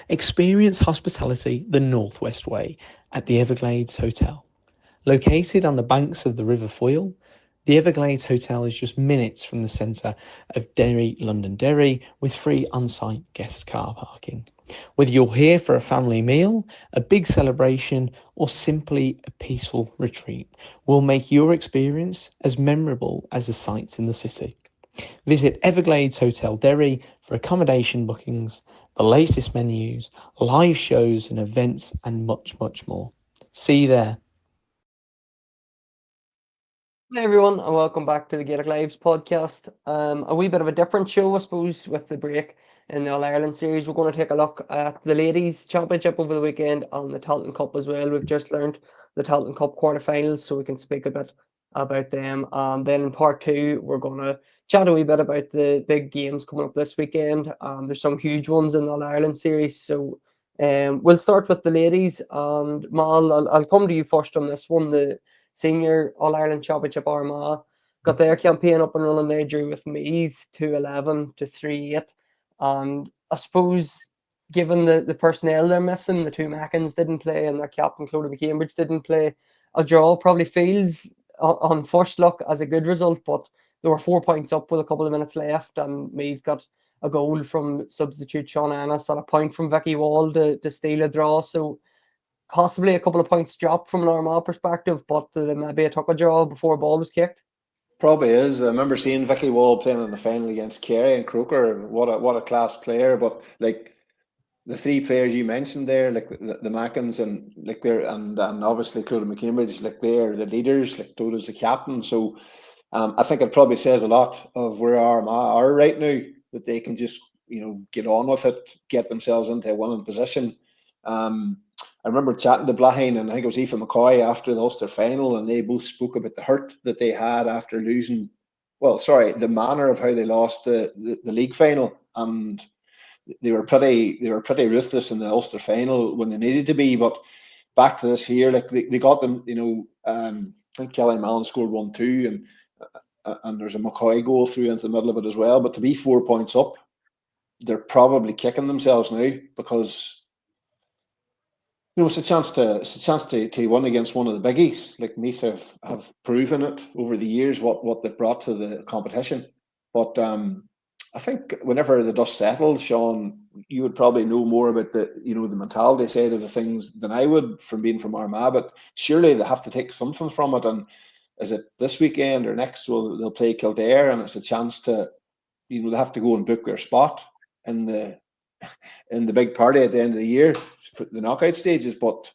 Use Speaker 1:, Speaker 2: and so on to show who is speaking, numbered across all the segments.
Speaker 1: Experience hospitality the Northwest way at the Everglades Hotel. Located on the banks of the River Foyle, the Everglades Hotel is just minutes from the centre of Derry, Londonderry, with free on-site guest car parking. Whether you're here for a family meal, a big celebration, or simply a peaceful retreat, will make your experience as memorable as the sights in the city. Visit Everglades Hotel Derry for accommodation bookings, the latest menus, live shows and events, and much, much more. See you there.
Speaker 2: Hey everyone, and welcome back to the Gaelic Lives podcast. A wee bit of a different show, I suppose, with the break in the All Ireland series. We're going to take a look at the ladies' championship over the weekend and the Tailteann Cup as well. We've just learned the Tailteann Cup quarterfinals, so we can speak a bit about them. Then in part two, we're going to chat a wee bit about the big games coming up this weekend. There's some huge ones in the All Ireland series, so we'll start with the ladies. And Mal, I'll come to you first on this one. The Senior All Ireland Championship Armagh got their campaign up and running. They drew with Meath 2-11 to 3-8. And I suppose, given the personnel they're missing, the two Mackins didn't play and their captain, Clodagh Cambridge, didn't play, a draw probably feels on first look as a good result, but they were 4 points up with a couple of minutes left, and Meath got a goal from substitute Sean Annis and a point from Vicky Wall to steal a draw. So possibly a couple of points dropped from an Armagh perspective, but maybe it took a draw before a ball was kicked.
Speaker 3: Probably is. I remember seeing Vicky Wall playing in the final against Kerry and Croker. What a class player! But like the three players you mentioned there, like the Mackins and like they're and obviously Clodagh McCambridge, like they're the leaders. Like Clodagh the captain. So I think it probably says a lot of where Armagh are right now, that they can just get on with it, get themselves into a winning position. I remember chatting to Blaine and I think it was Aoife McCoy after the Ulster final, and they both spoke about the hurt that they had after losing. Well, sorry, the manner of how they lost the league final, and they were pretty ruthless in the Ulster final when they needed to be. But back to this here, like they got them. I think Kelly Mallon scored 1-2, and there's a McCoy goal through into the middle of it as well. But to be 4 points up, they're probably kicking themselves now, because it's a chance to win against one of the biggies. Like Meath have proven it over the years what they've brought to the competition. But I think whenever the dust settles, Sean, you would probably know more about the mentality side of the things than I would, from being from Armagh. But surely they have to take something from it. And is it this weekend or next? Well, they'll play Kildare, and it's a chance to they have to go and book their spot in the big party at the end of the year for the knockout stages. But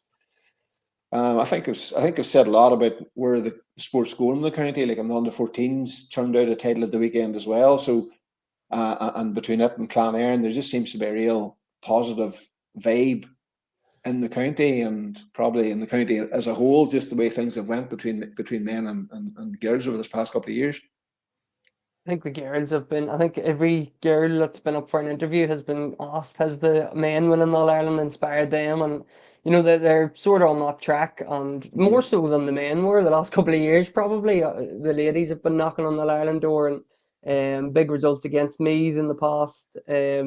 Speaker 3: I think I've said a lot about where the sport's going in the county. Like, in the under-14s turned out a title at the weekend as well. So and between it and Clonairon, there just seems to be a real positive vibe in the county, and probably in the county as a whole, just the way things have went between men and girls over this past couple of years.
Speaker 2: I think the girls have been. I think every girl that's been up for an interview has been asked, has the men winning All Ireland inspired them? And they're sort of on that track, and more so than the men were the last couple of years. Probably the ladies have been knocking on the All Ireland door, and big results against Meath in the past. They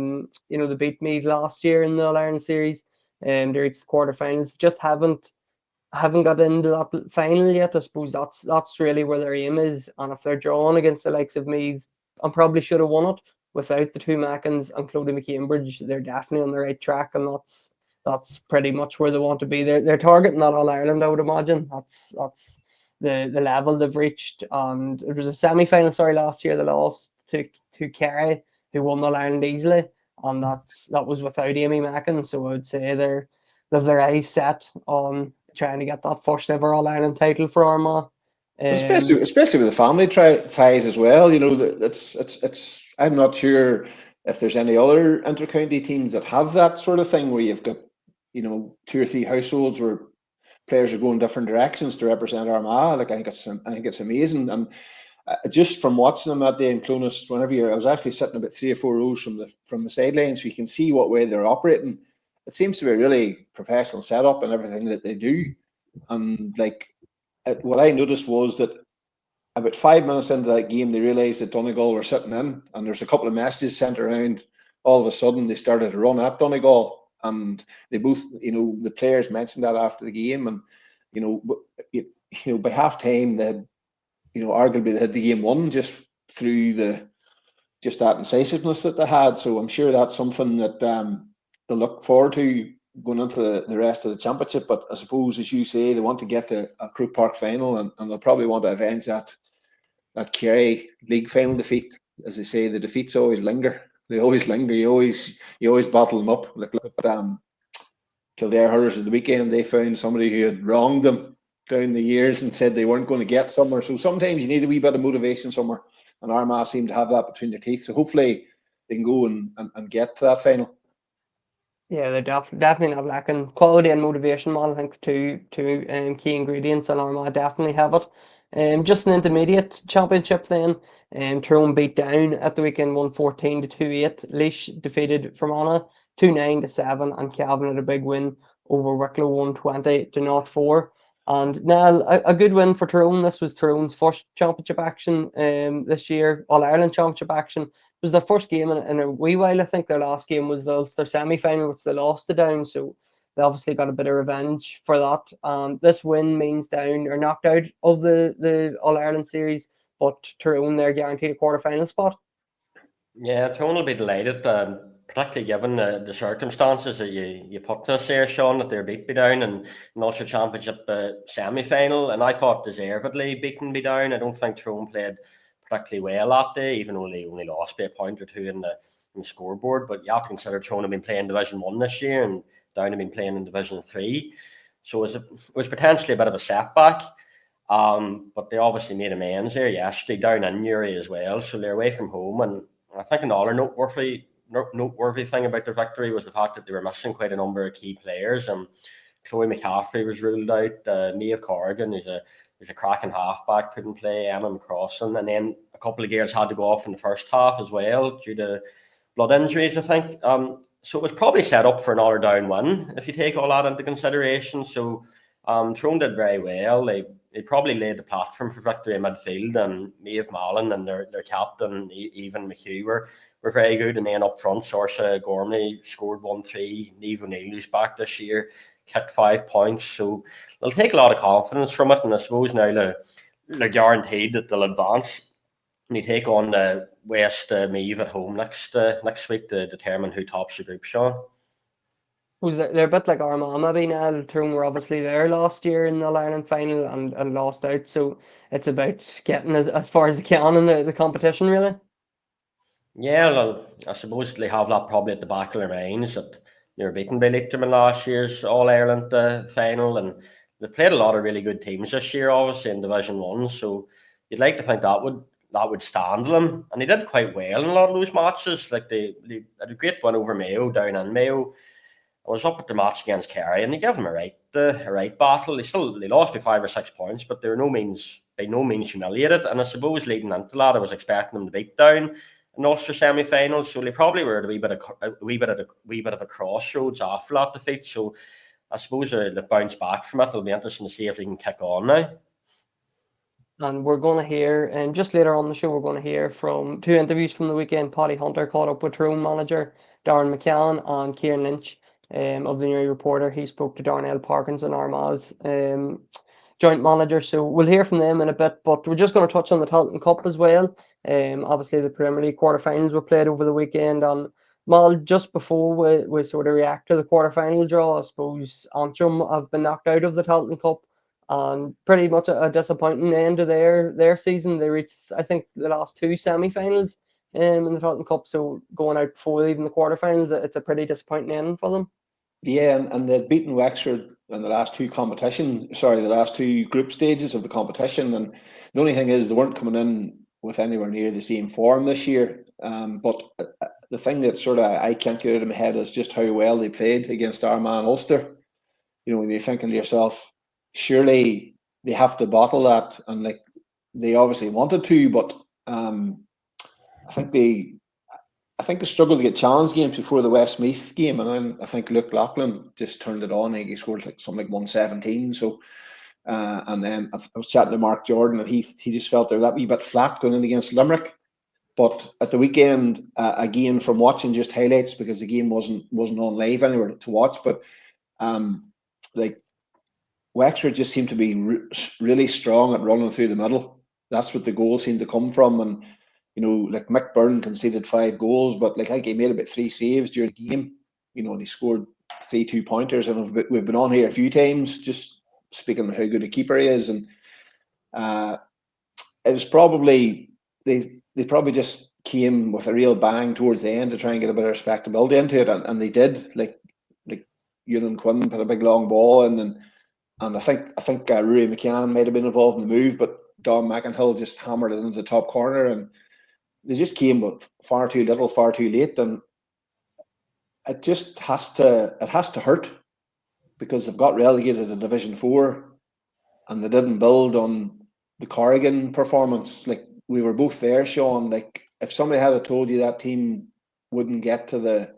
Speaker 2: beat Meath last year in the All Ireland series, and they reached the quarterfinals. Just haven't got into that final yet. I suppose that's really where their aim is. And if they're drawn against the likes of Meath, and probably should have won it without the two Mackins and Clodagh McCambridge, they're definitely on the right track, and that's pretty much where they want to be. They're targeting that All Ireland, I would imagine. That's the level they've reached. And it was a semi final, sorry, last year they lost to Kerry, who won All Ireland easily, and that was without Amy Mackin. So I would say they've their eyes set on trying to get that first ever All Ireland title for Armagh.
Speaker 3: Especially with the family ties as well. It's. I'm not sure if there's any other intercounty teams that have that sort of thing, where you've got two or three households where players are going different directions to represent Armagh. Like, I think it's amazing. And just from watching them that day in Clonus, I was actually sitting about 3 or 4 rows from the sideline, so you can see what way they're operating. It seems to be a really professional setup and everything that they do. And what I noticed was that about 5 minutes into that game, they realised that Donegal were sitting in, and there's a couple of messages sent around. All of a sudden, they started to run at Donegal, and they both, the players mentioned that after the game, and by half time they had, arguably they had the game won just through that incisiveness that they had. So I'm sure that's something that they look forward to going into the rest of the championship. But I suppose, as you say, they want to get to a Croke Park final, and they'll probably want to avenge that Kerry League final defeat. As they say, the defeats always linger. They always linger. You always bottle them up. Like Kildare hurlers at the weekend, they found somebody who had wronged them down the years and said they weren't going to get somewhere. So sometimes you need a wee bit of motivation somewhere, and Armagh seem to have that between their teeth. So hopefully they can go and get to that final.
Speaker 2: Yeah, they're definitely not lacking quality and motivation. I think two key ingredients, and Armagh definitely have it. Just an intermediate championship then. Tyrone beat Down at the weekend, 114 to 2-8. Laois defeated Fermanagh 2-9 to 7, and Cavan had a big win over Wicklow 120 to 0-4. And now a good win for Tyrone. This was Tyrone's first championship action this year, All Ireland championship action. It was their first game in a wee while. I think their last game was their semi-final, which they lost to Down, so they obviously got a bit of revenge for that. This win means Down are knocked out of the All-Ireland series, but Tyrone, they're guaranteed a quarter-final spot.
Speaker 4: Yeah, Tyrone will be delighted, particularly given the circumstances that you put us there, Sean, that they're beat Down in an Ulster Championship semi-final, and I thought deservedly beaten Down. I don't think Tyrone played particularly well that day, even though they only lost by a point or two in the scoreboard. But you have to consider Tyrone have been playing Division 1 this year, and Down have been playing in Division 3. So it was potentially a bit of a setback. But they obviously made amends there yesterday, down in Newry as well. So they're away from home. And I think another noteworthy thing about their victory was the fact that they were missing quite a number of key players. Chloe McCaffrey was ruled out. Maeve Corrigan, who's a cracking halfback, couldn't play. Emma McCrossan, and then a couple of girls had to go off in the first half as well due to blood injuries, I think. So it was probably set up for another Down win if you take all that into consideration. So Tyrone did very well. They probably laid the platform for victory in midfield, and Maeve Mallon and their captain Evan McHugh were very good. And then up front, Saoirse Gormley scored 1-3. Niamh O'Neill, who's back this year, kicked 5 points. So they'll take a lot of confidence from it, and I suppose now they're guaranteed that they'll advance. And they take on the West Meath at home next week to determine who tops the group, Sean.
Speaker 2: They're a bit like Armagh maybe now. Tyrone were obviously there last year in the All-Ireland final and lost out, so it's about getting as far as they can in the competition, really.
Speaker 4: Yeah, well, I suppose they have that probably at the back of their minds that they were beaten by Leitrim in last year's All-Ireland final, and they've played a lot of really good teams this year, obviously in Division 1, so you'd like to think that would stand them, and they did quite well in a lot of those matches. Like they had a great win over Mayo, down in Mayo. I was up at the match against Kerry, and they gave them a right battle. They lost by 5 or 6 points, but they were by no means humiliated. And I suppose leading into that, I was expecting them to beat Down in Ulster semi-final, so they probably were at a wee bit of a crossroads after that defeat. So I suppose they've bounced back from it. It'll be interesting to see if they can kick on now.
Speaker 2: And we're going to hear, and just later on the show, we're going to hear from 2 interviews from the weekend. Paddy Hunter caught up with Tyrone manager Darren McCann, and Kieran Lynch of the Newry Reporter. He spoke to Darnell Parkinson, Armagh's joint manager. So we'll hear from them in a bit, but we're just going to touch on the Tailteann Cup as well. Obviously the Premier League quarterfinals were played over the weekend, and Mal, just before we sort of react to the quarterfinal draw, I suppose Antrim have been knocked out of the Tailteann Cup, and pretty much a disappointing end to their season. They reached, I think, the last 2 semi-finals in the Tailteann Cup, so going out before even the quarterfinals, it's a pretty disappointing end for them.
Speaker 3: Yeah, and they'd beaten Wexford in the last 2 group stages of the competition. And the only thing is they weren't coming in with anywhere near the same form this year. But the thing that sort of I can't get out of my head is just how well they played against Armagh and Ulster. When you're thinking to yourself, surely they have to bottle that, and like they obviously wanted to, but I think they struggled to get challenge games before the Westmeath game, and then I think Luke Loughlin just turned it on. I think he scored something like 117. So, and then I was chatting to Mark Jordan, and he just felt they were that wee bit flat going in against Limerick. But at the weekend, again, from watching just highlights, because the game wasn't on live anywhere to watch, but like Wexford just seemed to be really strong at running through the middle. That's what the goals seemed to come from. And like Mick Byrne conceded 5 goals, but like I think he made about 3 saves during the game. And he scored 3 2-pointers, and we've been on here a few times just speaking of how good a keeper he is. And it was probably they probably just came with a real bang towards the end to try and get a bit of respectability into it, and they did. Like Ewan Quinn put a big long ball in, and I think Rory McCann might have been involved in the move, but Don McInhill just hammered it into the top corner, and they just came with far too little, far too late, and it just has to hurt, because they've got relegated to Division 4, and they didn't build on the Corrigan performance. Like, we were both there, Sean. Like, if somebody had told you that team wouldn't get to the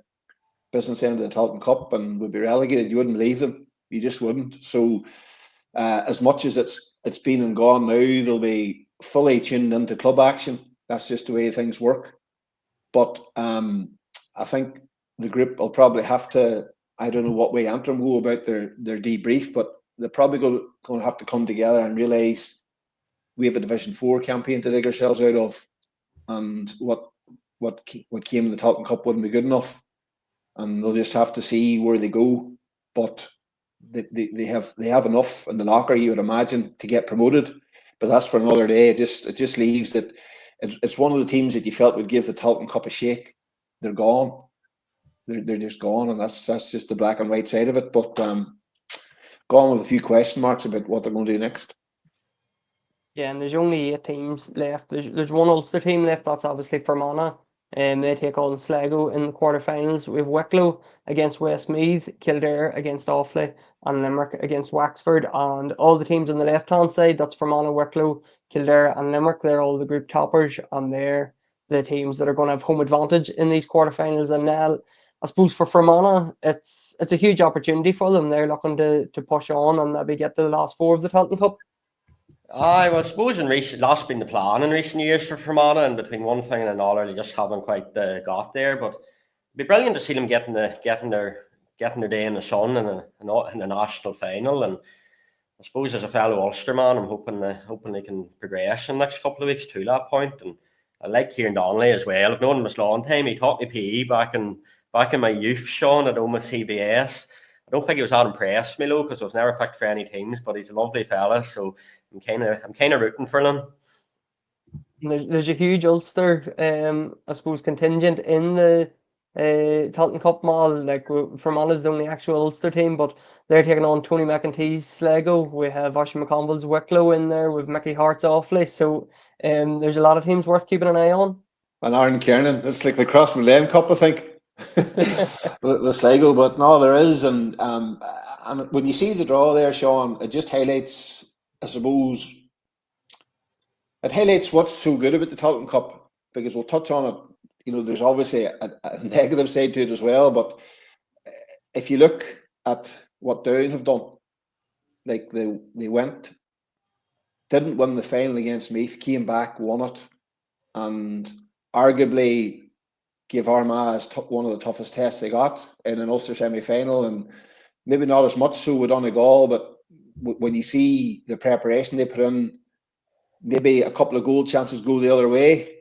Speaker 3: business end of the Tailteann Cup and would be relegated, you wouldn't believe them. You just wouldn't. So as much as it's been and gone now, they'll be fully tuned into club action. That's just the way things work. But I think the group will probably have to, I don't know what way Antrim go about their debrief, but they're probably going to have to come together and realise we have a Division 4 campaign to dig ourselves out of, and what came in the Tailteann Cup wouldn't be good enough, and they'll just have to see where they go. But they have enough in the locker, you would imagine, to get promoted. But that's for another day. It just leaves that it's one of the teams that you felt would give the Tailteann Cup a shake. They're gone. They're just gone, and that's just the black and white side of it. But gone with a few question marks about what they're going to do next.
Speaker 2: Yeah, and there's only 8 teams left. There's one Ulster team left. That's obviously Fermanagh. They take on Sligo in the quarterfinals. We have Wicklow against Westmeath, Kildare against Offaly, and Limerick against Wexford. And all the teams on the left-hand side, that's Fermanagh, Wicklow, Kildare, and Limerick. They're all the group toppers, and they're the teams that are going to have home advantage in these quarterfinals. And now, I suppose for Fermanagh, it's a huge opportunity for them. They're looking to push on and maybe get to the last 4 of the Tailteann Cup.
Speaker 4: I suppose that's been the plan in recent years for Fermanagh, and between one thing and another, they just haven't quite got there. But it'd be brilliant to see them getting their day in the sun in a national final. And I suppose as a fellow Ulster man, I'm hoping they can progress in the next couple of weeks to that point. And I like Kieran Donnelly as well. I've known him a long time. He taught me PE back in my youth, Sean, at Oma CBS. I don't think he was that impressed me, because I was never picked for any teams, but he's a lovely fella, so I'm kind of rooting for them.
Speaker 2: There's a huge Ulster, I suppose, contingent in the Tailteann Cup mall. Like, Fermanagh's the only actual Ulster team, but they're taking on Tony McEntee's Sligo. We have Oisin McConville's Wicklow in there with Mickey Hart's Offaly. So there's a lot of teams worth keeping an eye on.
Speaker 3: And Aaron Kiernan, it's like the Crossmaglen Cup, I think. the Sligo, but no, there is, and when you see the draw there, Sean, it just highlights, I suppose, what's so good about the Tailteann Cup, because we'll touch on it. There's obviously a negative side to it as well, but if you look at what Down have done, like they didn't win the final against Meath, came back, won it, and arguably gave Armagh one of the toughest tests they got in an Ulster semi-final, and maybe not as much so with Donegal, but when you see the preparation they put in, maybe a couple of goal chances go the other way.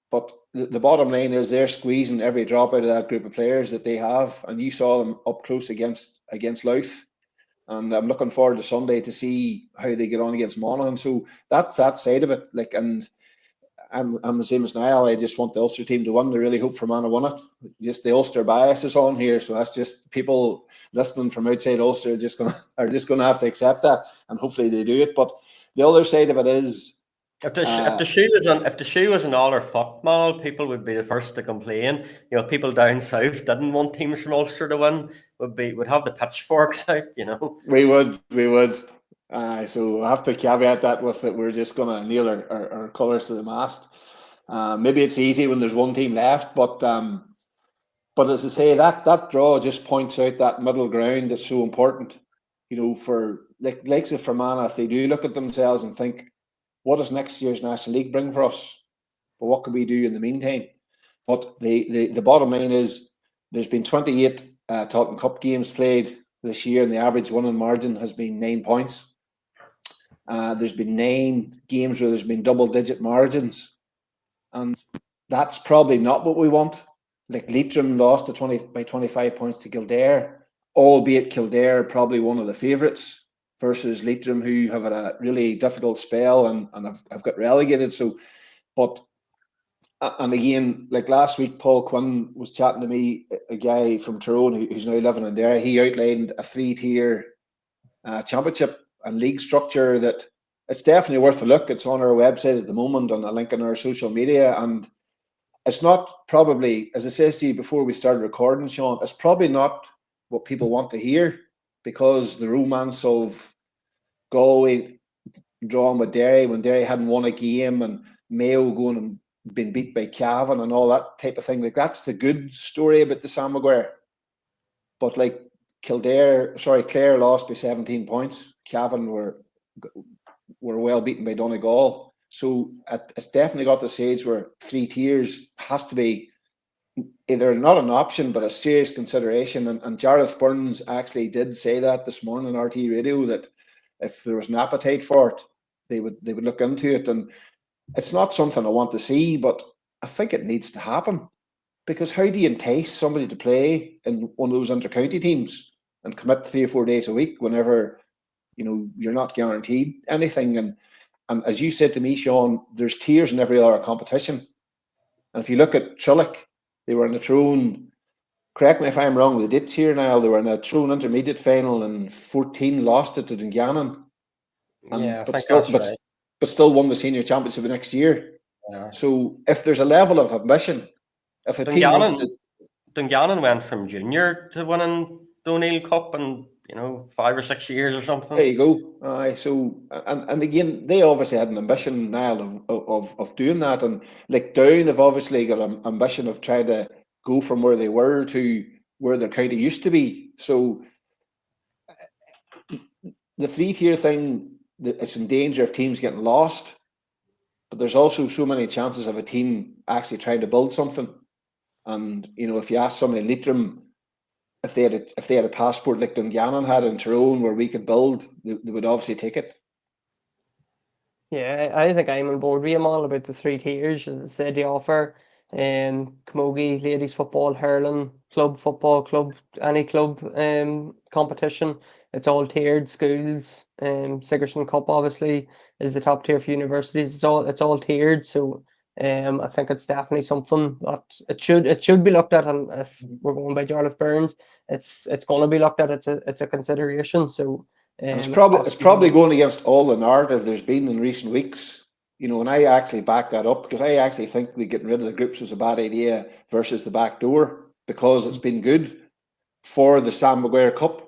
Speaker 3: But the bottom line is they're squeezing every drop out of that group of players that they have, and you saw them up close against Louth. And I'm looking forward to Sunday to see how they get on against Monaghan. So that's that side of it. Like, and I'm the same as Niall. I just want the Ulster team to win. I really hope Fermanagh won it. Just the Ulster bias is on here, so that's just people listening from outside Ulster are just gonna have to accept that, and hopefully they do it. But the other side of it is,
Speaker 4: if the shoe was an all or football, people would be the first to complain. People down south didn't want teams from Ulster to win. Would have the pitchforks out.
Speaker 3: We would. So I have to caveat that with that we're just going to nail our colours to the mast. Maybe it's easy when there's one team left, but as I say, that draw just points out that middle ground that's so important. For likes of Fermanagh, if they do look at themselves and think, what does next year's National League bring for us? But what can we do in the meantime? But the bottom line is there's been 28 Tailteann Cup games played this year, and the average winning margin has been 9 points. There's been 9 games where there's been double-digit margins, and that's probably not what we want. Like Leitrim lost by 25 points to Kildare, albeit Kildare probably one of the favourites versus Leitrim, who have had a really difficult spell and have got relegated. So, but and again, like last week, Paul Quinn was chatting to me, a guy from Tyrone who's now living in there. He outlined a 3-tier championship and league structure that it's definitely worth a look. It's on our website at the moment, and a link in our social media. And it's not probably, as I said to you before we started recording, Sean, it's probably not what people want to hear, because the romance of Galway drawing with Derry when Derry hadn't won a game, and Mayo going and been beat by Cavan and all that type of thing. Like, that's the good story about the Sam Maguire. But like Clare lost by 17 points. Cavan were well beaten by Donegal. So it's definitely got the stage where 3 tiers has to be either not an option, but a serious consideration. And Gareth Burns actually did say that this morning on RT Radio, that if there was an appetite for it, they would look into it. And it's not something I want to see, but I think it needs to happen, because how do you entice somebody to play in one of those inter-county teams and commit 3 or 4 days a week whenever you're not guaranteed anything? And as you said to me, Sean, there's tiers in every other competition. And if you look at Trillick, they were in the Tyrone. Correct me if I'm wrong. They did tier now. They were in a Tyrone intermediate final, and 14 lost it to Dungannon. But still won the senior championship the next year. Yeah. So if there's a level of ambition, if a team wants to...
Speaker 4: Dungannon went from junior to winning the O'Neill Cup in 5 or 6 years or something.
Speaker 3: There you go. So and again, they obviously had an ambition now of doing that, and like Down have obviously got an ambition of trying to go from where they were to where their county used to be. So the 3-tier thing, it's in danger of teams getting lost, but there's also so many chances of a team actually trying to build something. And if you ask somebody in Leitrim if they had a passport like Dungannon had in Tyrone where we could build, they would obviously take it.
Speaker 2: Yeah, I think I'm on board with him all about the 3 tiers. As I said, they offer camogie, ladies football, hurling, club football, any club competition. It's all tiered. Schools, Sigerson Cup obviously is the top tier for universities. It's all tiered. So I think it's definitely something that it should be looked at. And if we're going by Jarlath Burns, it's going to be looked at. It's a consideration. So
Speaker 3: it's probably going against all the narrative there's been in recent weeks. And I actually back that up, because I actually think that getting rid of the groups was a bad idea versus the back door, because it's been good for the Sam Maguire Cup,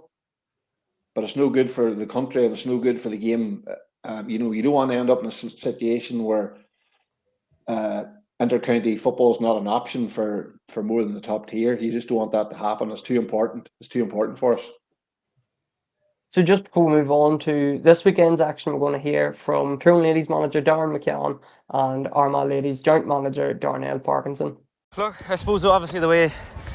Speaker 3: but it's no good for the country, and it's no good for the game. You don't want to end up in a situation where inter-county football is not an option for more than the top tier. You just don't want that to happen. It's too important. It's too important for us.
Speaker 2: So just before we move on to this weekend's action, we're going to hear from Tyrone Ladies manager Darren McCann and Armagh Ladies joint manager Darnell Parkinson.
Speaker 5: Look, I suppose obviously the way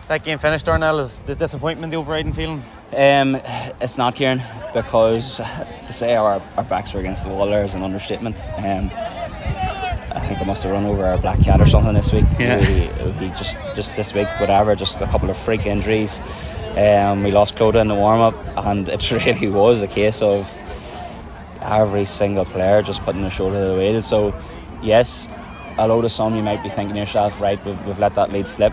Speaker 5: that game finished, Darnell, is the disappointment, the overriding feeling.
Speaker 6: It's not, Kieran, because to say our backs were against the wall there is an understatement. I think I must have run over our black cat or something this week.
Speaker 5: Yeah.
Speaker 6: We just this week, whatever, just a couple of freak injuries. We lost Clodagh in the warm-up, and it really was a case of every single player just putting their shoulder to the wheel. So yes, although to some you might be thinking to yourself, right, we've let that lead slip,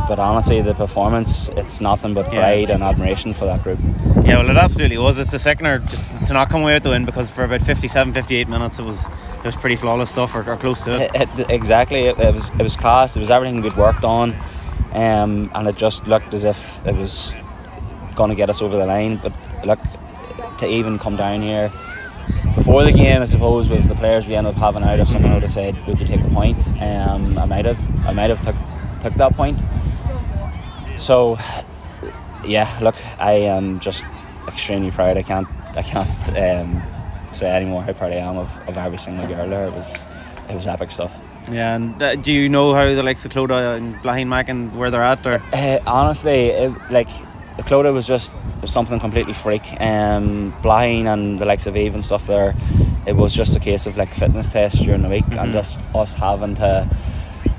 Speaker 6: but honestly the performance, it's nothing but pride and admiration for that group.
Speaker 5: Yeah, well, it absolutely was. It's the second to not come away with the win, because for about 57-58 minutes it was pretty flawless stuff, or close to it.
Speaker 6: Exactly, it was class. It was everything we'd worked on, and it just looked as if it was going to get us over the line. But look, to even come down here before the game, I suppose with the players we ended up having out, if someone would have said, would you take a point, I might have took that point. So yeah, look, I am just extremely proud. I can't say anymore how proud I am of every single girl there. It was epic stuff.
Speaker 5: Yeah, and do you know how the likes of Clodagh and Blahin Mac and where they're at? Or
Speaker 6: Honestly, Clodagh was just something completely freak. Blahin and the likes of Eve and stuff there, it was just a case of like fitness tests during the week, and just us having to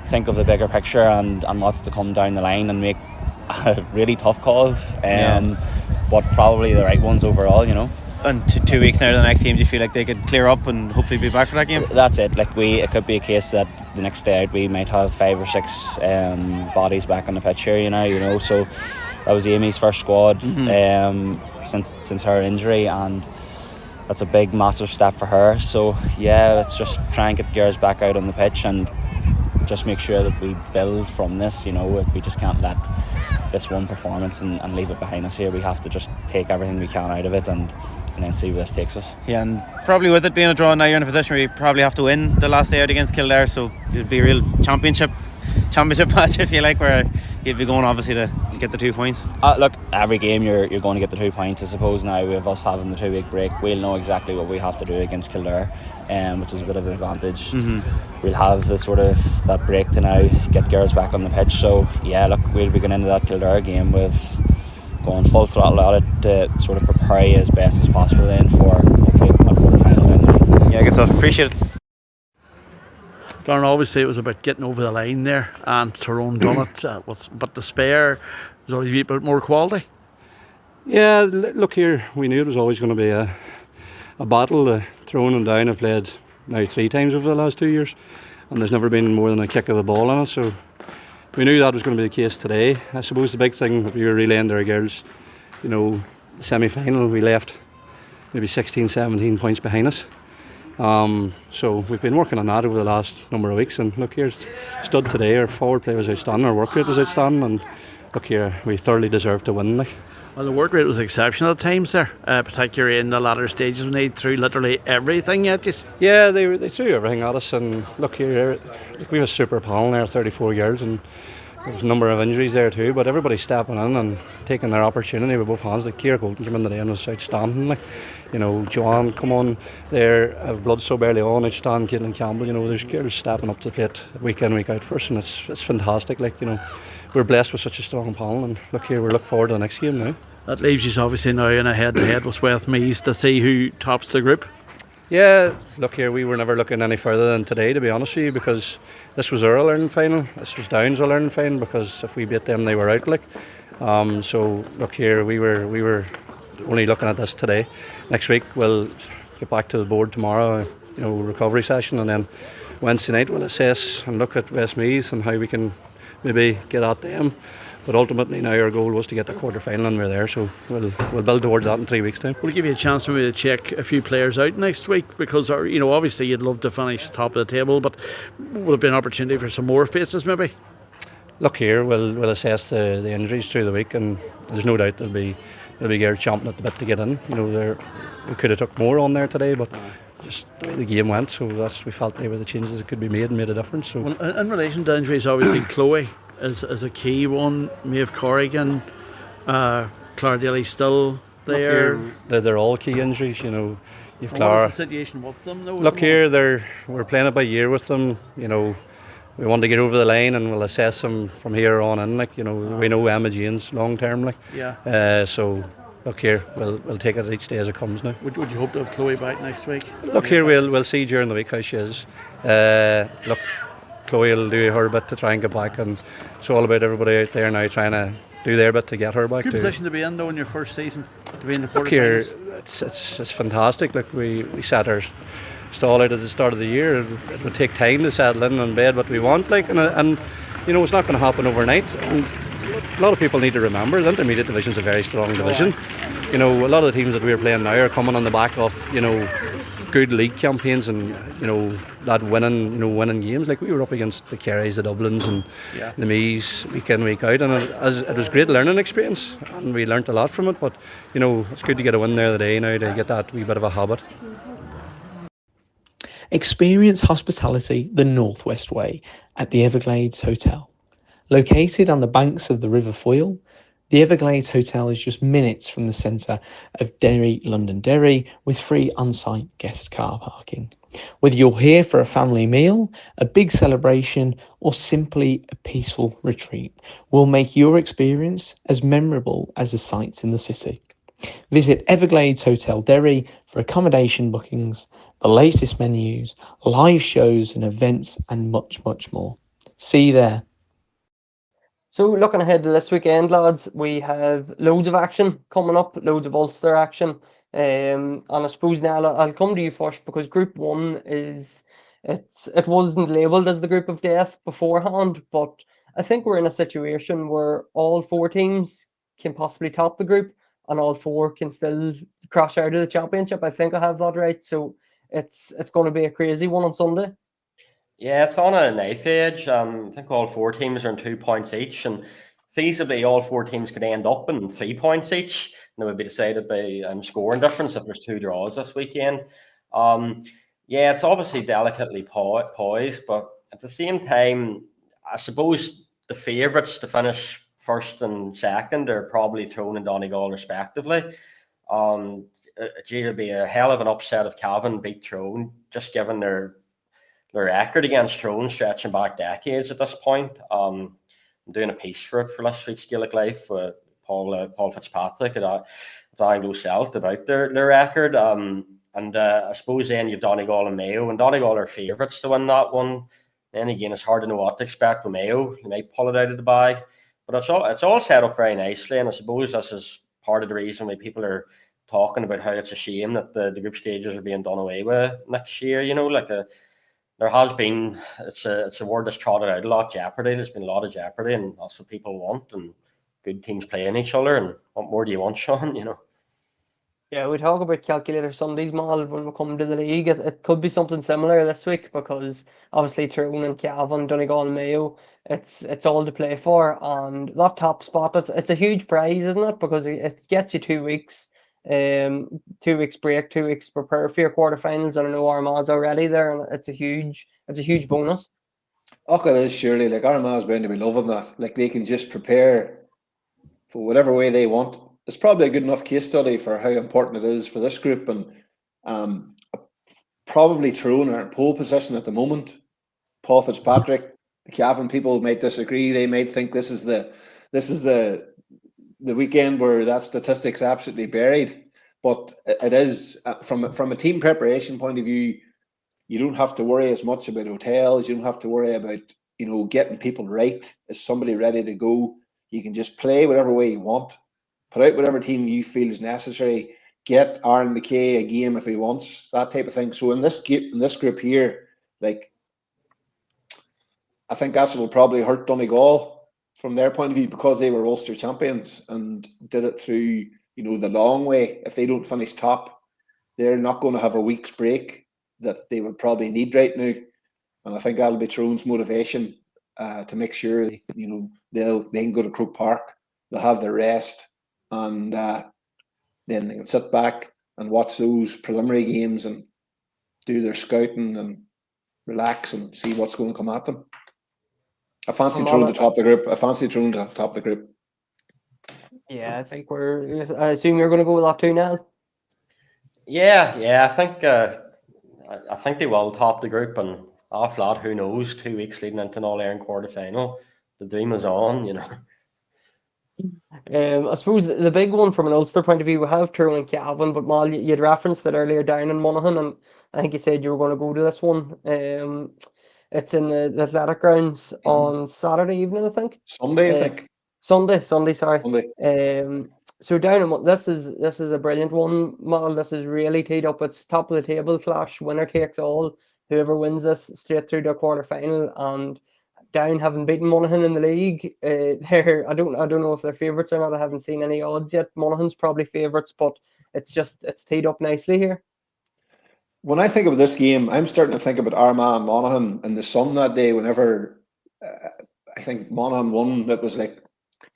Speaker 6: think of the bigger picture and what's to come down the line and make really tough calls, but probably the right ones overall, you know.
Speaker 5: And 2 weeks now to the next game, do you feel like they could clear up and hopefully be back for that game?
Speaker 6: That's it. Like it could be a case that the next day out we might have 5 or 6 bodies back on the pitch here. You know. So that was Amy's first squad since her injury, and that's a big, massive step for her. So yeah, let's just try and get the girls back out on the pitch and just make sure that we build from this. You know, we just can't let this one performance and leave it behind us here. We have to just take everything we can out of it and then see where this takes us.
Speaker 5: Yeah, and probably with it being a draw now, you're in a position where you probably have to win the last day out against Kildare, so it'll be a real championship match, if you like, where you'd be going obviously to get the 2 points.
Speaker 6: Look, every game you're going to get the 2 points. I suppose now with us having the 2 week break, we'll know exactly what we have to do against Kildare, which is a bit of an advantage. We'll have the sort of that break to now get girls back on the pitch. So yeah, look, we'll be going into that Kildare game with going full throttle at it to sort of prepare you as best as possible then for hopefully a quarter final down the line.
Speaker 5: Yeah, good stuff. Appreciate it.
Speaker 7: Darren, obviously it was about getting over the line there, and Tyrone done it, but the spare was always a bit more quality.
Speaker 8: Yeah, look here, we knew it was always going to be a battle. Tyrone and Down have played now 3 times over the last 2 years, and there's never been more than a kick of the ball on it, so we knew that was going to be the case today. I suppose the big thing that we were relaying to our girls, you know, the semi-final we left maybe 16, 17 points behind us. So we've been working on that over the last number of weeks, and look here, stood today, our forward play was outstanding, our work rate was outstanding, and look here, we thoroughly deserved to win.
Speaker 7: Well, the work rate was exceptional at times there, particularly in the latter stages when they threw literally everything at you.
Speaker 8: Yeah, they threw everything at us, and look here, we have a super panel there, 34 girls, and there's a number of injuries there too, but everybody's stepping in and taking their opportunity with both hands. Like Ciara Colton came in today and was outstanding. Like, you know, Joanne come on there, blood so barely on, outstanding. Caitlin Campbell, you know, there's girls stepping up to the plate week in, week out for us, and it's fantastic. Like, you know, we're blessed with such a strong panel, and look here, we're looking forward to the next game now.
Speaker 7: That leaves you obviously now in a head-to-head with Westmeath to see who tops the group.
Speaker 8: Yeah, look here, we were never looking any further than today, to be honest with you, because this was our learning final. This was Down's learning final, because if we beat them, they were out. Like, so look here, we were only looking at this today. Next week we'll get back to the board tomorrow, you know, recovery session, and then Wednesday night we'll assess and look at Westmeath and how we can maybe get at them. But ultimately now our goal was to get the quarter final, and we're there, so we'll build towards that in 3 weeks' time.
Speaker 7: We'll give you a chance maybe to check a few players out next week, because you know, obviously you'd love to finish top of the table, but will it be an opportunity for some more faces maybe?
Speaker 8: Look here, we'll assess the injuries through the week, and there's no doubt there'll be girls champing at the bit to get in. You know, we could have took more on there today, but just the way the game went, so we felt they were the changes that could be made and made a difference. So
Speaker 7: well, in relation to injuries, obviously Chloe is a key one. Maeve Corrigan, Clara Daly still there.
Speaker 8: They're all key injuries, you know. You've
Speaker 7: Clara. What is the situation with them though?
Speaker 8: Look here, we're playing it by year with them. You know, we want to get over the line, and we'll assess them from here on in. Like, you know, we know Emma Jane's long term. Like,
Speaker 7: yeah.
Speaker 8: So look here, we'll take it each day as it comes now.
Speaker 7: Would you hope to have Chloe back next week?
Speaker 8: Look here, we'll see during the week how she is. Look, Chloe will do her bit to try and get back, and it's all about everybody out there now trying to do their bit to get her back.
Speaker 7: Good position to be in though in your first season, to be in the quarterfinals.
Speaker 8: Look here, it's fantastic. Like, we set our stall out at the start of the year. It would take time to settle in and bed what we want, like, and you know, it's not going to happen overnight. And a lot of people need to remember the intermediate division is a very strong division. You know, a lot of the teams that we're playing now are coming on the back of, you know, good league campaigns, and you know, that winning games. Like, we were up against the Kerrys, the Dublins, and the Mees week in, week out, and it was a great learning experience, and we learnt a lot from it. But you know, it's good to get a win there today now to get that wee bit of a habit.
Speaker 1: Experience hospitality the Northwest way at the Everglades Hotel. Located on the banks of the River Foyle, the Everglades Hotel is just minutes from the centre of London Derry, with free on-site guest car parking. Whether you're here for a family meal, a big celebration, or simply a peaceful retreat, we'll make your experience as memorable as the sights in the city. Visit Everglades Hotel Derry for accommodation bookings, the latest menus, live shows and events, and much, much more. See you there.
Speaker 2: So looking ahead to this weekend, lads, we have loads of action coming up, loads of Ulster action. And I suppose now I'll come to you first because Group 1 it wasn't labelled as the group of death beforehand, but I think we're in a situation where all four teams can possibly top the group and all four can still crash out of the championship. I think I have that right. So it's going to be a crazy one on Sunday.
Speaker 4: Yeah, it's on a knife edge. I think all four teams are in 2 points each, and feasibly all four teams could end up in 3 points each. And it would be decided by scoring difference if there's two draws this weekend. Yeah, it's obviously delicately poised, but at the same time, I suppose the favourites to finish first and second are probably Tyrone and Donegal respectively. It would be a hell of an upset if Cavan beat Tyrone, just given their record against Tyrone stretching back decades at this point. I'm doing a piece for this week's Gaelic Life with Paul Fitzpatrick at Anglo Celt about their record. And I suppose then you've Donegal and Mayo, and Donegal are favourites to win that one. Then again, it's hard to know what to expect with Mayo. You might pull it out of the bag, but it's all set up very nicely, and I suppose this is part of the reason why people are talking about how it's a shame that the group stages are being done away with next year. You know, there has been, it's a word that's trotted out a lot, jeopardy. There's been a lot of jeopardy, and that's what people want, and good teams playing each other. And what more do you want, Sean? You know.
Speaker 2: Yeah, we talk about calculator Sundays, Mal, when we come to the league. It could be something similar this week because obviously Tyrone and Cavan, Donegal and Mayo, it's all to play for. And that top spot, it's a huge prize, isn't it? Because it gets you 2 weeks, 2 weeks break, 2 weeks prepare for your quarterfinals. And I know Armagh's already there, and it's a huge bonus.
Speaker 3: Oh, it is surely. Like Armagh's bound to be loving that. Like they can just prepare for whatever way they want. It's probably a good enough case study for how important it is for this group, and probably Tyrone are in pole position at the moment. Paul Fitzpatrick, the Cavan people might disagree. They might think this is the weekend where that statistic's absolutely buried. But it is from a team preparation point of view. You don't have to worry as much about hotels. You don't have to worry about getting people right. Is somebody ready to go? You can just play whatever way you want. Put out whatever team you feel is necessary. Get Aaron McKay a game if he wants, that type of thing. So in this group here, like I think that's what will probably hurt Donegal from their point of view because they were Ulster champions and did it through the long way. If they don't finish top, they're not going to have a week's break that they would probably need right now. And I think that'll be Tyrone's motivation to make sure they can go to Croke Park. They'll have their rest, and then they can sit back and watch those preliminary games and do their scouting and relax and see what's going to come at them. I fancy Tyrone to top the group.
Speaker 2: Yeah, I assume you're going to go with that too, Nell.
Speaker 4: Yeah. I think they will top the group, and flat, who knows? 2 weeks leading into an All-Ireland quarter-final, the dream is on.
Speaker 2: I suppose the big one from an Ulster point of view, we have Tyrone and Cavan, but Mal, you'd referenced that earlier down in Monaghan, and I think you said you were going to go to this one. It's in the athletic grounds on Saturday evening, I think.
Speaker 3: Sunday, I think.
Speaker 2: Sunday, sorry.
Speaker 3: Sunday.
Speaker 2: So down in this is a brilliant one, Mal. This is really teed up. It's top of the table clash, winner takes all. Whoever wins this straight through to a quarter final, and Down having beaten Monaghan in the league. I don't know if they're favourites or not. I haven't seen any odds yet. Monaghan's probably favourites, but it's teed up nicely here.
Speaker 3: When I think of this game, I'm starting to think about Armagh and Monaghan and the sun that day. Whenever I think Monaghan won, it was like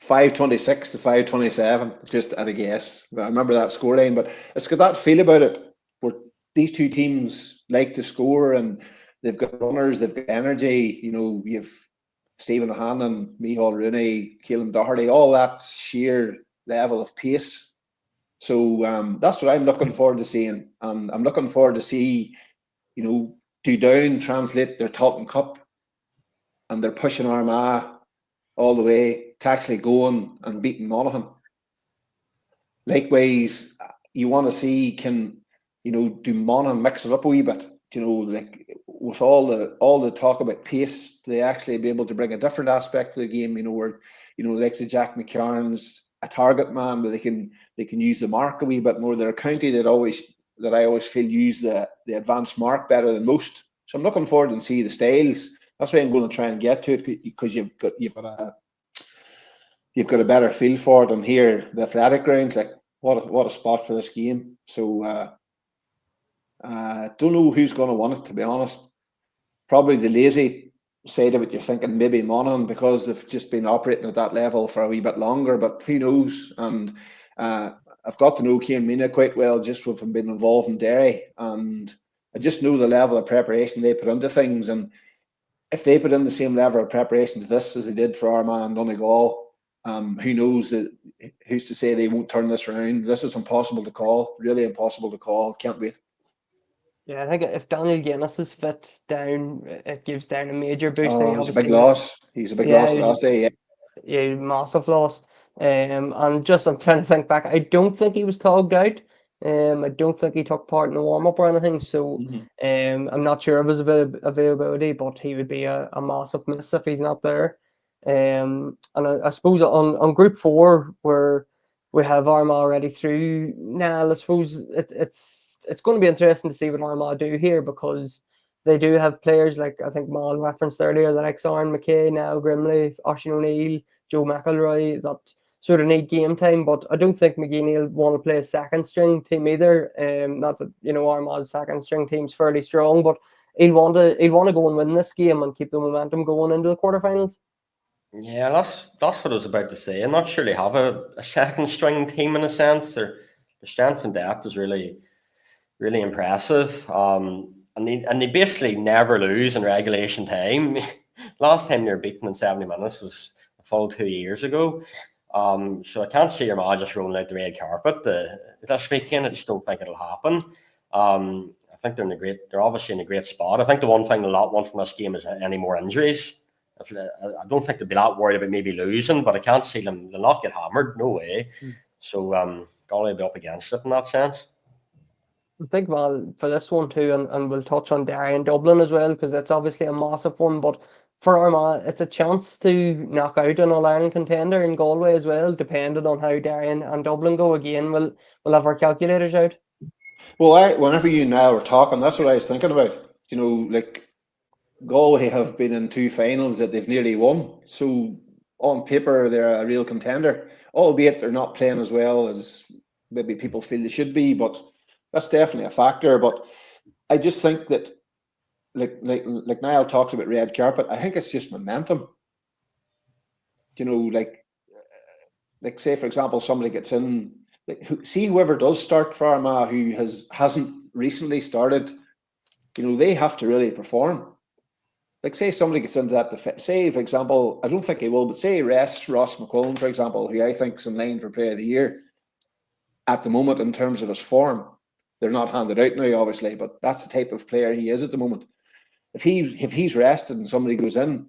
Speaker 3: 5-26 to 5-27. Just at a guess. I remember that scoreline, but it's got that feel about it where these two teams like to score and they've got runners, they've got energy. You've Stephen O'Hanlon, Micheál Rooney, Caelan Doherty, all that sheer level of pace. So that's what I'm looking forward to seeing. And I'm looking forward to see two down translate their Tailteann Cup, and they're pushing Armagh all the way to actually going and beating Monaghan. Likewise, you want to see, can do Monaghan mix it up a wee bit? Like with all the talk about pace, they actually be able to bring a different aspect to the game. Where like say Jack McCarn's a target man, but they can use the mark a wee bit more. They're a county that I always feel use the advanced mark better than most. So I'm looking forward to see the styles. That's why I'm going to try and get to it, because you've got a better feel for it. And here, the athletic grounds, like what a spot for this game. So don't know who's going to win it, to be honest. Probably the lazy side of it, you're thinking maybe Monaghan, because they've just been operating at that level for a wee bit longer, but who knows? And I've got to know Kieran Mina quite well, just with him being involved in Derry, and I just know the level of preparation they put into things. And if they put in the same level of preparation to this as they did for Armagh and Donegal, who knows? Who's to say they won't turn this around? This is impossible to call, really impossible to call. Can't wait.
Speaker 2: Yeah, I think if Daniel Guinness is fit down, it gives down a major boost.
Speaker 3: Oh, he's a big loss. He's a big loss last day. Yeah.
Speaker 2: Yeah, massive loss. I'm trying to think back. I don't think he was togged out. I don't think he took part in the warm up or anything. So, I'm not sure of his availability, but he would be a massive miss if he's not there. And I suppose on Group 4, where we have Armagh already through, I suppose it's going to be interesting to see what Armagh do here, because they do have players like, I think Mal referenced earlier, the likes of Aaron McKay, Niall Grimley, Oisin O'Neill, Joe McElroy, that sort of need game time. But I don't think McGeaney will want to play a second string team either. Not that Armagh's second string team's fairly strong, but he'll want to go and win this game and keep the momentum going into the quarterfinals.
Speaker 4: Yeah, that's what I was about to say. I'm not sure they have a second string team in a sense. Their strength and depth is really, really impressive. And they basically never lose in regulation time. Last time they were beaten in 70 minutes was a full 2 years ago. So I can't see Armagh just rolling out the red carpet this weekend. I just don't think it'll happen. I think they're obviously in a great spot. I think the one thing they'll not want from this game is any more injuries. I don't think they'll be that worried about maybe losing, but I can't see them. They'll not get hammered. No way. So Galway will be up against it in that sense.
Speaker 2: I think, well, for this one too, and we'll touch on Derry and Dublin as well, because it's obviously a massive one, but for Armagh, it's a chance to knock out an All-Ireland contender in Galway as well, depending on how Derry and Dublin go. Again, we'll have our calculators out.
Speaker 3: Well, whenever you and I were talking, that's what I was thinking about. Like Galway have been in 2 finals that they've nearly won. So on paper, they're a real contender, albeit they're not playing as well as maybe people feel they should be, but that's definitely a factor. But I just think that, like Niall talks about red carpet, I think it's just momentum. Like say for example, somebody gets in, see whoever does start for Armagh who hasn't recently started, they have to really perform. Like say somebody gets into that say for example, I don't think he will, but say Ross McQuillan, for example, who I think is in line for Player of the Year at the moment in terms of his form. They're not handed out now, obviously, but that's the type of player he is at the moment. If he's rested and somebody goes in,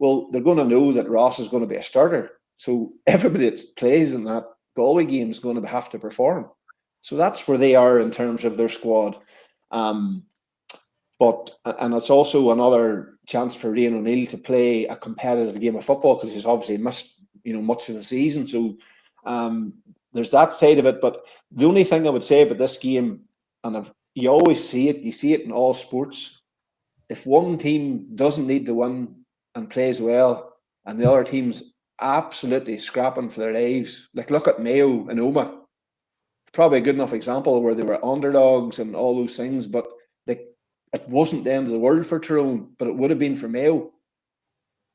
Speaker 3: well, they're going to know that Ross is going to be a starter. So everybody that plays in that Galway game is going to have to perform. So that's where they are in terms of their squad. But it's also another chance for Rian O'Neill to play a competitive game of football, because he's obviously missed much of the season. So there's that side of it. But the only thing I would say about this game, and you always see it, you see it in all sports, if one team doesn't need to win and plays well, and the other team's absolutely scrapping for their lives, like look at Mayo and Oma, probably a good enough example where they were underdogs and all those things, but it wasn't the end of the world for Tyrone, but it would have been for Mayo.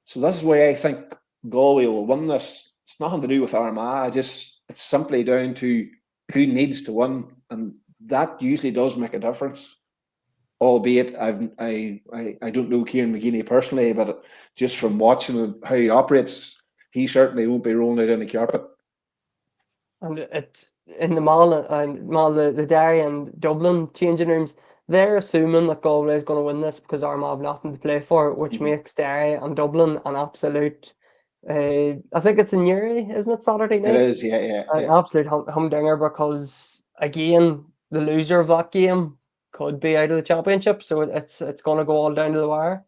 Speaker 3: So this is why I think Galway will win this. It's nothing to do with Armagh. It's simply down to who needs to win, and that usually does make a difference. Albeit I don't know Kieran McGeaney personally, but just from watching how he operates, he certainly won't be rolling out any carpet.
Speaker 2: And in the Mall, the Derry and Dublin changing rooms, they're assuming that Galway is going to win this because Armagh have nothing to play for, which
Speaker 3: Mhm.
Speaker 2: makes Derry and Dublin an absolute. I think it's in Newry, isn't it? Saturday night.
Speaker 3: It is, yeah.
Speaker 2: An absolute humdinger because again, the loser of that game could be out of the championship, so it's going to go all down to the wire.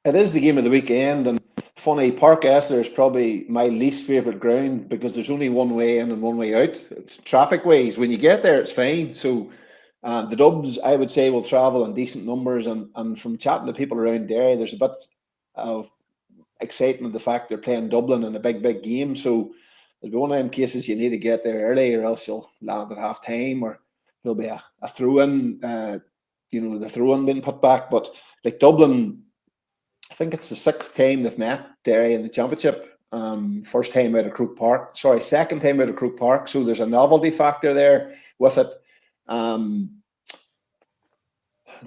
Speaker 3: It is the game of the weekend, and funny, Park Esler is probably my least favourite ground because there's only one way in and one way out. Traffic ways, when you get there, it's fine. So the Dubs, I would say, will travel in decent numbers, and from chatting to people around Derry, there's a bit of excitement the fact they're playing Dublin in a big game. So there'll be one of them cases you need to get there early, or else you'll land at half time, or there'll be a throw-in, the throw-in being put back. But like Dublin, I think it's the sixth time they've met Derry in the championship. First time out of Croke Park. Sorry, second time out of Croke Park. So there's a novelty factor there with it.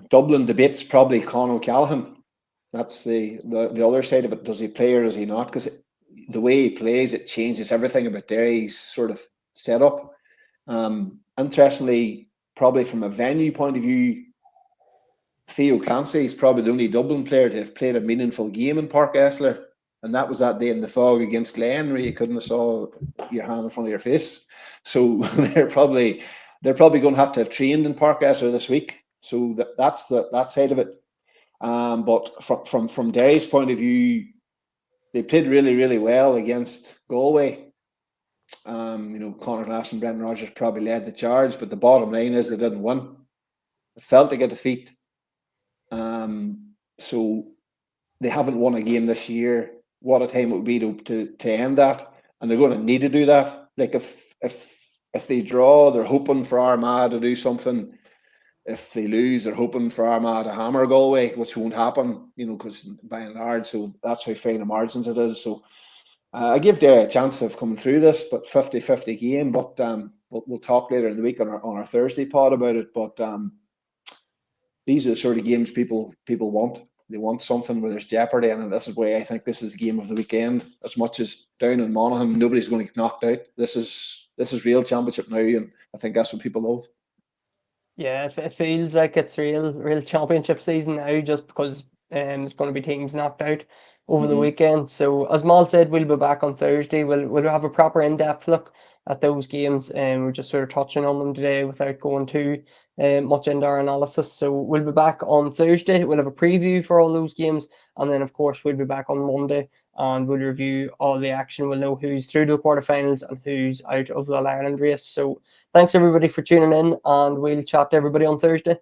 Speaker 3: Dublin debates probably Con O'Callaghan. That's the other side of it. Does he play or does he not? Because the way he plays, it changes everything about Derry's sort of setup. Interestingly, probably from a venue point of view, Theo Clancy is probably the only Dublin player to have played a meaningful game in Park Esler, and that was that day in the fog against Glen, where you couldn't have saw your hand in front of your face. So they're probably going to have trained in Park Esler this week. So that's that side of it. But from Derry's point of view, they played really well against Galway. Conor Glass and Brendan Rodgers probably led the charge, but the bottom line is they didn't win. They felt to get defeat. So they haven't won a game this year. What a time it would be to end that, and they're going to need to do that. Like if they draw, they're hoping for Armagh to do something. If they lose, they're hoping for Armagh to hammer Galway, which won't happen, because by and large, so that's how fine the margins it is. So I give Derry a chance of coming through this, but 50-50 game. But we'll talk later in the week on our Thursday pod about it. But these are the sort of games people want. They want something where there's jeopardy, and this is why I think this is the game of the weekend. As much as down in Monaghan, nobody's going to get knocked out. This is real championship now, and I think that's what people love.
Speaker 2: Yeah, it feels like it's real championship season now, just because there's going to be teams knocked out over the weekend. So as Mal said, we'll be back on Thursday. We'll have a proper in-depth look at those games, and we're just sort of touching on them today without going too much into our analysis. So we'll be back on Thursday. We'll have a preview for all those games, and then of course we'll be back on Monday and we'll review all the action. We'll know who's through to the quarterfinals and who's out of the All-Ireland race. So thanks everybody for tuning in, and we'll chat to everybody on Thursday.